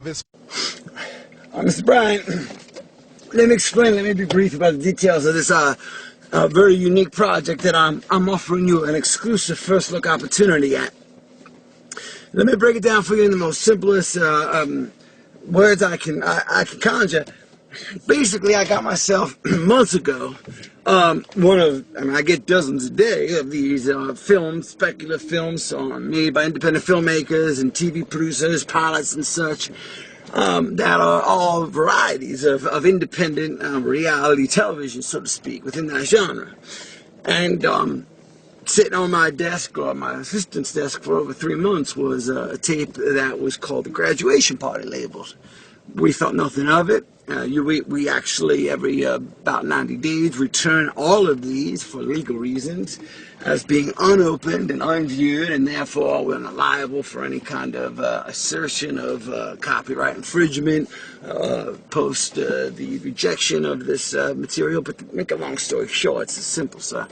this. Mr. Bryant, let me be brief about the details of this very unique project that I'm offering you an exclusive first look opportunity at. Let me break it down for you in the most simplest words I can conjure. Basically, I got myself months ago I get dozens a day of these films, speculative films made by independent filmmakers and TV producers, pilots and such, that are all varieties of independent reality television, so to speak, within that genre. And sitting on my desk or my assistant's desk for over 3 months was a tape that was called The Graduation Party labeled. We thought nothing of it. We actually, every about 90 days, return all of these for legal reasons as being unopened and unviewed, and therefore we're not liable for any kind of assertion of copyright infringement post the rejection of this material. But to make a long story short, it's simple, sir.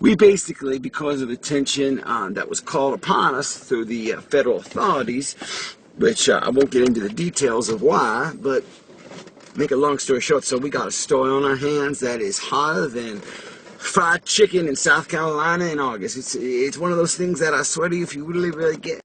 We basically, because of the tension that was called upon us through the federal authorities, which I won't get into the details of why, but make a long story short, so we got a story on our hands that is hotter than fried chicken in South Carolina in August. It's one of those things that I swear to you, if you really get.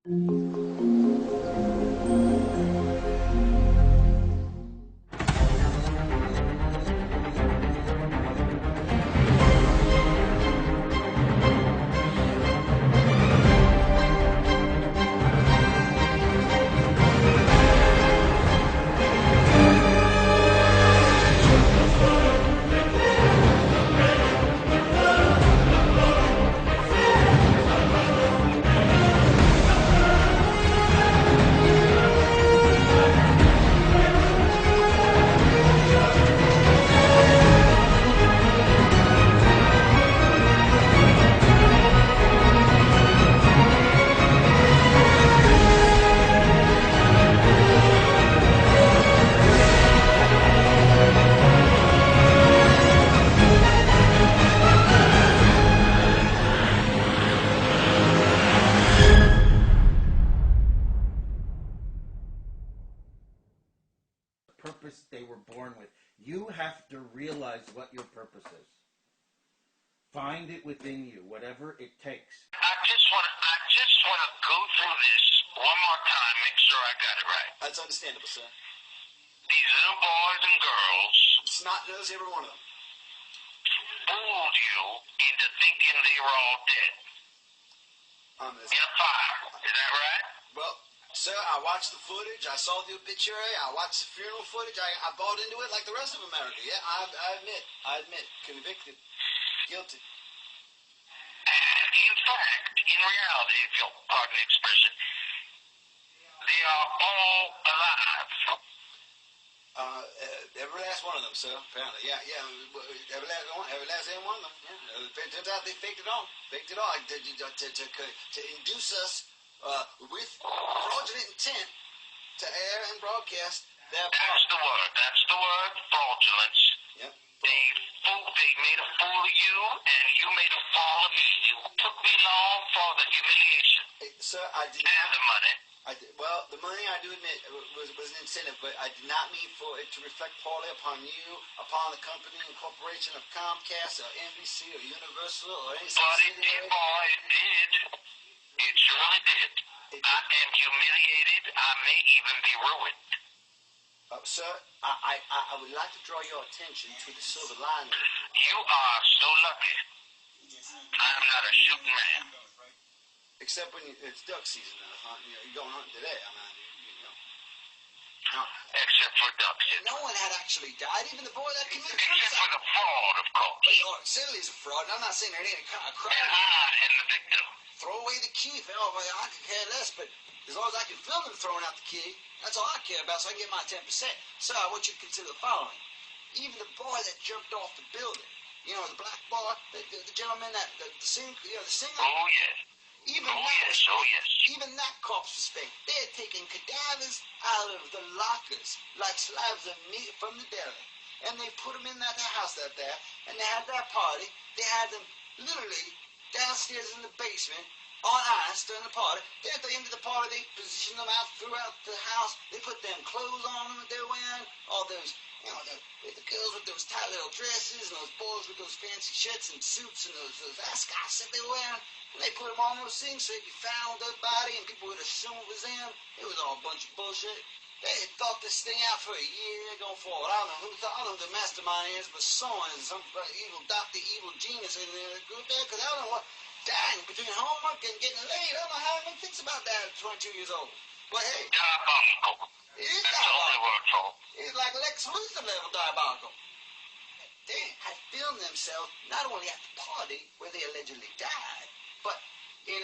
Purpose they were born with. You have to realize what your purpose is. Find it within you, whatever it takes. I just want to go through this one more time, make sure I got it right. That's understandable, sir. These little boys and girls Snot nose, every one of them. fooled you into thinking they were all dead in a fire. Is that right? Well, sir, I watched the footage. I saw the obituary. I watched the funeral footage. I bought into it like the rest of America. Yeah, I admit. Convicted. Guilty. And in fact, in reality, if you'll pardon the expression, they are all alive. Every last one of them, sir, apparently. Yeah. Every last one of them. Yeah. It turns out they faked it all. To induce us with fraudulent intent to air and broadcast their part. That's the word, fraudulence. Yep. They made a fool of you, and you made a fool of me. You took me long for the humiliation. Hey, sir, I did and not. the money. Well, the money, I do admit, was an incentive, but I did not mean for it to reflect poorly upon you, upon the company and corporation of Comcast or NBC or Universal or any But it did, boy, it did. It surely did. I am humiliated. I may even be ruined. Sir, I would like to draw your attention to the silver lining. You are so lucky. I'm not a shooting man. Except when it's duck season, you're going hunting today. I mean, Now, except for ducks. No one had actually died, even the boy that committed except for the fraud, of course. Certainly he's a fraud, and I'm not saying there ain't a crime. And the victim. Throw away the key. I could care less, but as long as I can film him throwing out the key, that's all I care about, so I get my 10%. So I want you to consider the following. Even the boy that jumped off the building, the black boy, the gentleman the singer. Oh, yes. Even that corpse was fake. They had taken cadavers out of the lockers like slabs of meat from the deli. And they put them in that house out there, and they had that party. They had them literally downstairs in the basement on ice during the party. Then at the end of the party, they position them out throughout the house. They put them clothes on them that they're wearing, all those, the girls with those tight little dresses, and those boys with those fancy shirts and suits and those ascots that they were wearing. And they put them on those things so if you found their body and people would assume it was them. It was all a bunch of bullshit. They had thought this thing out for a year going forward. I don't know who the mastermind is, but someone is some evil doctor, evil genius in the group there, because I don't know what, dying between homework and getting laid. I don't know how anyone thinks about that at 22 years old. But hey, Diabolical. it is That's the only diabolical. word for it. It's like Lex Luthor level diabolical. They had filmed themselves not only at the party where they allegedly died, but in